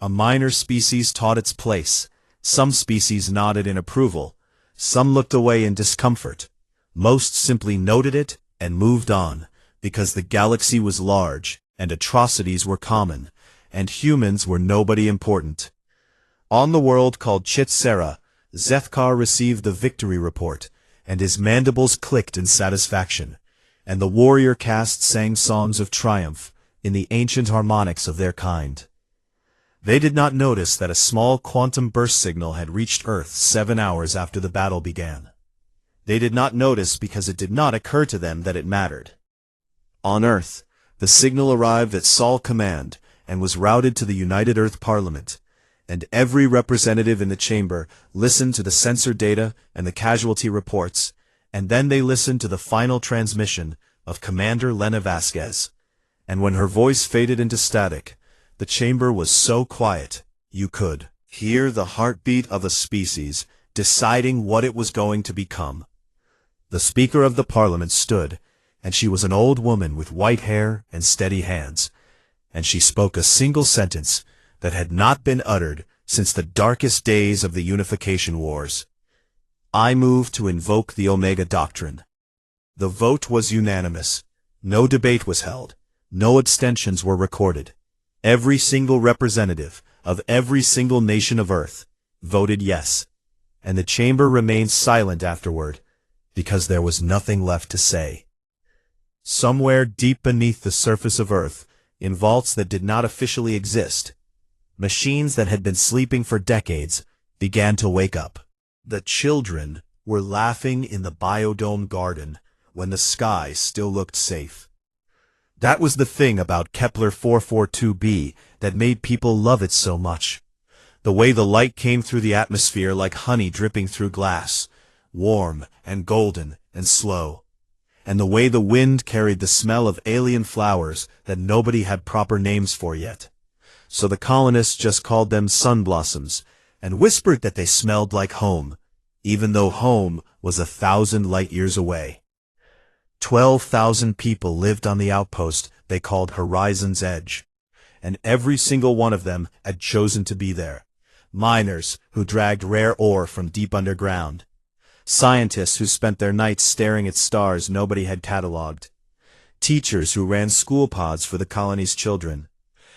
A minor species taught its place. Some species nodded in approval. Some looked away in discomfort. Most simply noted it and moved on, because the galaxy was large, and atrocities were common, and humans were nobody important. On the world called Chit-Sera, Zethkar received the victory report, and his mandibles clicked in satisfaction, and the warrior caste sang songs of triumph in the ancient harmonics of their kind. They did not notice that a small quantum burst signal had reached Earth 7 hours after the battle began. They did not notice because it did not occur to them that it mattered. On Earth, the signal arrived at Sol Command and was routed to the United Earth Parliament, and every representative in the chamber listened to the sensor data and the casualty reports, and then they listened to the final transmission of Commander Lena Vasquez. And when her voice faded into static, the chamber was so quiet, you could hear the heartbeat of a species deciding what it was going to become. The Speaker of the Parliament stood, and she was an old woman with white hair and steady hands, and she spoke a single sentence that had not been uttered since the darkest days of the Unification Wars. I move to invoke the Omega Doctrine. The vote was unanimous. No debate was held. No abstentions were recorded. Every single representative of every single nation of Earth voted yes, and the chamber remained silent afterward, because there was nothing left to say. Somewhere deep beneath the surface of Earth, in vaults that did not officially exist, machines that had been sleeping for decades began to wake up. The children were laughing in the biodome garden when the sky still looked safe. That was the thing about Kepler 442b that made people love it so much. The way the light came through the atmosphere like honey dripping through glass, warm and golden and slow. And the way the wind carried the smell of alien flowers that nobody had proper names for yet. So the colonists just called them sun blossoms and whispered that they smelled like home, even though home was 1,000 light years away. 12,000 people lived on the outpost they called Horizon's Edge, and every single one of them had chosen to be there. Miners who dragged rare ore from deep underground. Scientists who spent their nights staring at stars nobody had catalogued. Teachers who ran school pods for the colony's children.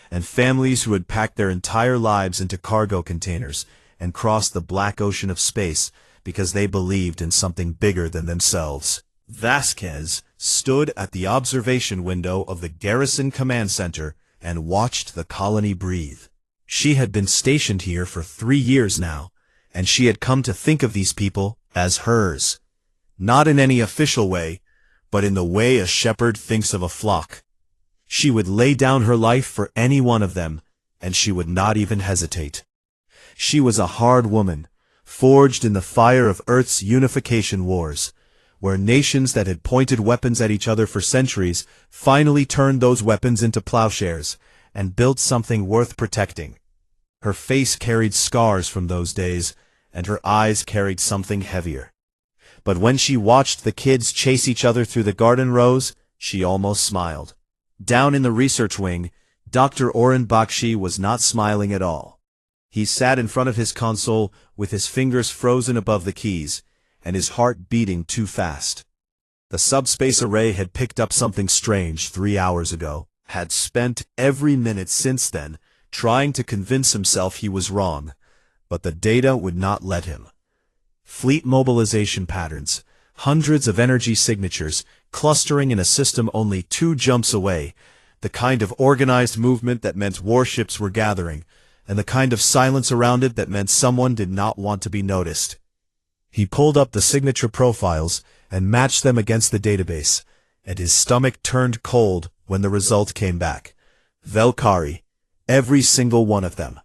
And families who had packed their entire lives into cargo containers and crossed the black ocean of space because they believed in something bigger than themselves. Vasquez stood at the observation window of the Garrison Command Center and watched the colony breathe. She had been stationed here for 3 years now, and she had come to think of these people as hers. Not in any official way, but in the way a shepherd thinks of a flock. She would lay down her life for any one of them, and she would not even hesitate. She was a hard woman, forged in the fire of Earth's unification wars, where nations that had pointed weapons at each other for centuries finally turned those weapons into plowshares and built something worth protecting. Her face carried scars from those days, and her eyes carried something heavier. But when she watched the kids chase each other through the garden rows, she almost smiled. Down in the research wing, Dr. Oren Bakshi was not smiling at all. He sat in front of his console with his fingers frozen above the keys, and his heart beating too fast. The subspace array had picked up something strange 3 hours ago, had spent every minute since then trying to convince himself he was wrong, but the data would not let him. Fleet mobilization patterns, hundreds of energy signatures, clustering in a system only 2 jumps away, the kind of organized movement that meant warships were gathering, and the kind of silence around it that meant someone did not want to be noticed. He pulled up the signature profiles and matched them against the database, and his stomach turned cold when the result came back. Velkari, every single one of them.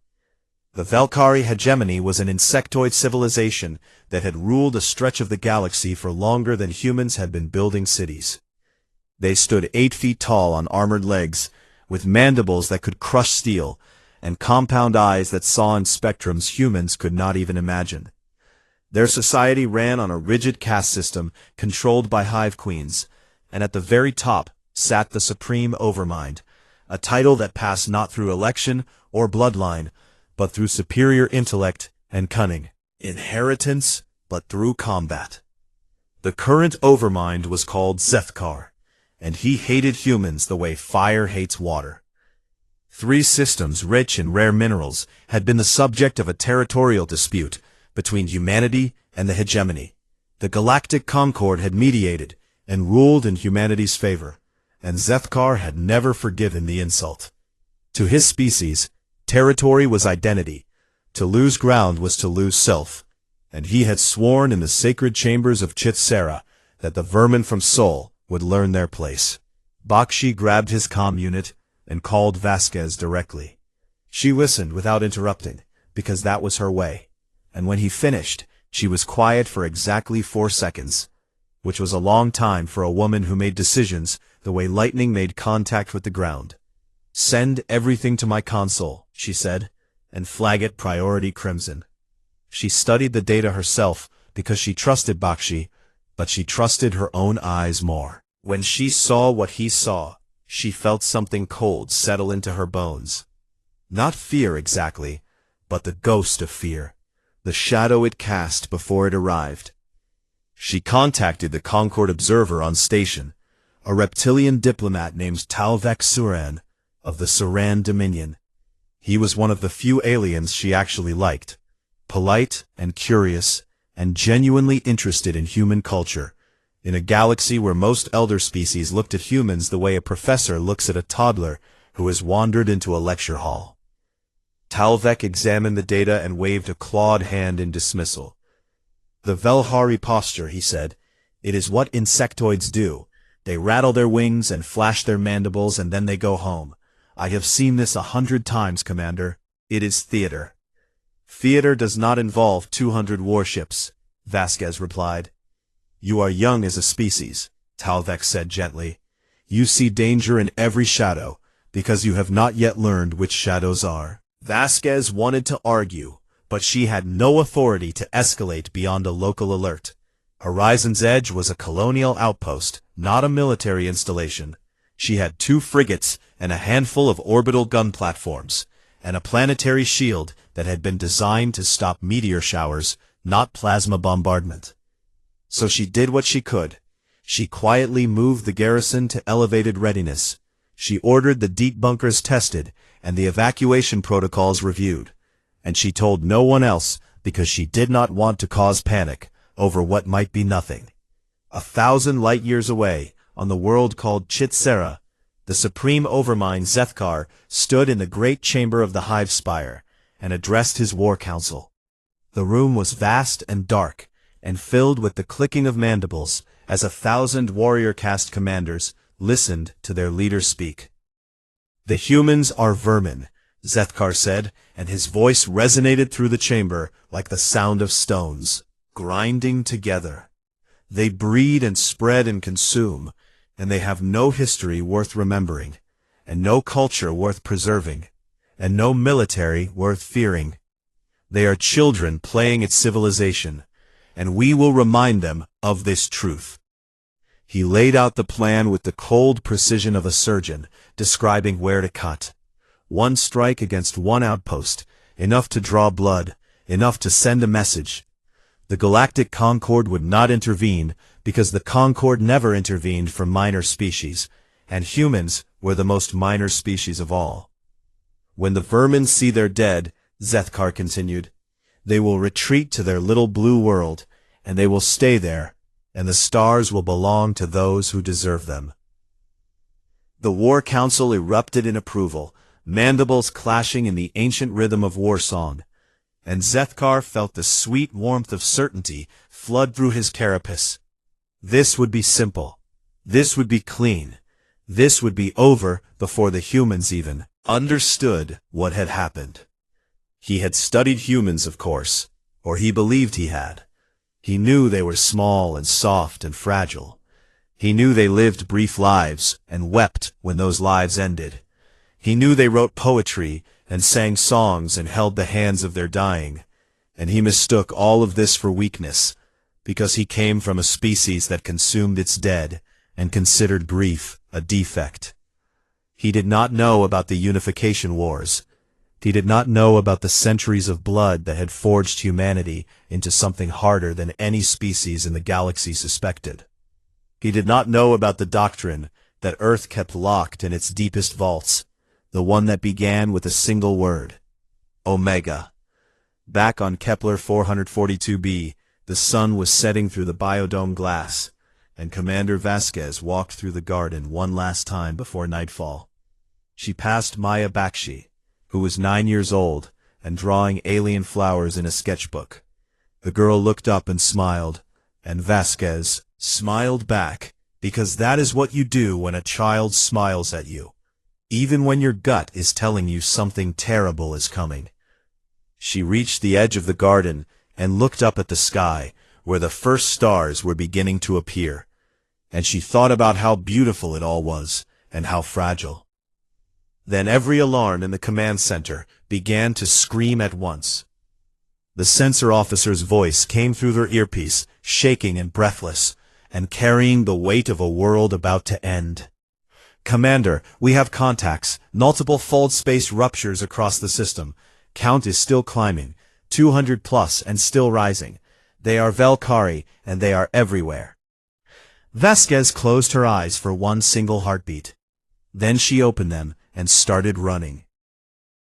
The Velkari hegemony was an insectoid civilization that had ruled a stretch of the galaxy for longer than humans had been building cities. They stood 8 feet tall on armored legs, with mandibles that could crush steel, and compound eyes that saw in spectrums humans could not even imagine. Their society ran on a rigid caste system controlled by hive queens, and at the very top sat the Supreme Overmind, a title that passed not through election or bloodline, but through superior intellect and cunning, inheritance, but through combat. The current Overmind was called Zethkar, and he hated humans the way fire hates water. 3 systems rich in rare minerals had been the subject of a territorial dispute between humanity and the hegemony. The Galactic Concord had mediated and ruled in humanity's favor, and Zethkar had never forgiven the insult. To his species, territory was identity. To lose ground was to lose self, and he had sworn in the sacred chambers of Chithsera that the vermin from Sol would learn their place. Bakshi grabbed his comm unit and called Vasquez directly. She listened without interrupting, because that was her way, and when he finished, she was quiet for exactly 4 seconds, which was a long time for a woman who made decisions the way lightning made contact with the ground. "Send everything to my console," she said, "and flag it priority crimson." She studied the data herself because she trusted Bakshi, but she trusted her own eyes more. When she saw what he saw, she felt something cold settle into her bones. Not fear exactly, but the ghost of fear, the shadow it cast before it arrived. She contacted the Concord Observer on station, a reptilian diplomat named Talvek Suran of the Suran Dominion. He was one of the few aliens she actually liked, polite and curious and genuinely interested in human culture, in a galaxy where most elder species looked at humans the way a professor looks at a toddler who has wandered into a lecture hall. Talvek examined the data and waved a clawed hand in dismissal. "The Velhari posture," he said. "It is what insectoids do. They rattle their wings and flash their mandibles and then they go home. I have seen this 100 times, Commander. It is theater." "Theater does not involve 200 warships," Vasquez replied. "You are young as a species," Talvek said gently. "You see danger in every shadow, because you have not yet learned which shadows are." Vasquez wanted to argue, but she had no authority to escalate beyond a local alert. Horizon's Edge was a colonial outpost, not a military installation. She had 2 frigates and a handful of orbital gun platforms, and a planetary shield that had been designed to stop meteor showers, not plasma bombardment. So she did what she could. She quietly moved the garrison to elevated readiness. She ordered the deep bunkers tested and the evacuation protocols reviewed. And she told no one else because she did not want to cause panic over what might be nothing. 1,000 light-years away, on the world called Chithsera, the Supreme Overmind Zethkar stood in the great chamber of the Hive Spire and addressed his war council. The room was vast and dark, and filled with the clicking of mandibles as 1,000 warrior caste commanders listened to their leader speak. "The humans are vermin," Zethkar said, and his voice resonated through the chamber like the sound of stones, grinding together. "They breed and spread and consume, and they have no history worth remembering, and no culture worth preserving, and no military worth fearing. They are children playing at civilization, and we will remind them of this truth." He laid out the plan with the cold precision of a surgeon, describing where to cut. One strike against one outpost, enough to draw blood, enough to send a message. The Galactic Concord would not intervene, because the Concord never intervened for minor species, and humans were the most minor species of all. When the vermin see their dead, Zethkar continued, they will retreat to their little blue world, and they will stay there, and the stars will belong to those who deserve them. The War Council erupted in approval, mandibles clashing in the ancient rhythm of war song, and Zethkar felt the sweet warmth of certainty flood through his carapace. This would be simple. This would be clean. This would be over before the humans even understood what had happened. He had studied humans, of course, or he believed he had. He knew they were small and soft and fragile. He knew they lived brief lives and wept when those lives ended. He knew they wrote poetry and sang songs and held the hands of their dying, and he mistook all of this for weakness, because he came from a species that consumed its dead and considered grief a defect. He did not know about the unification wars. He did not know about the centuries of blood that had forged humanity into something harder than any species in the galaxy suspected. He did not know about the doctrine that Earth kept locked in its deepest vaults, the one that began with a single word, Omega. Back on Kepler 442b, the sun was setting through the biodome glass, and Commander Vasquez walked through the garden one last time before nightfall. She passed Maya Bakshi, who was 9 years old and drawing alien flowers in a sketchbook. The girl looked up and smiled, and Vasquez smiled back, because that is what you do when a child smiles at you, even when your gut is telling you something terrible is coming. She reached the edge of the garden and looked up at the sky, where the first stars were beginning to appear, and she thought about how beautiful it all was, and how fragile. Then every alarm in the command center began to scream at once. The sensor officer's voice came through their earpiece, shaking and breathless, and carrying the weight of a world about to end. Commander, we have contacts, multiple fold space ruptures across the system. Count is still climbing, 200 plus and still rising. They are Velkari, and they are everywhere. Vasquez closed her eyes for one single heartbeat. Then she opened them and started running.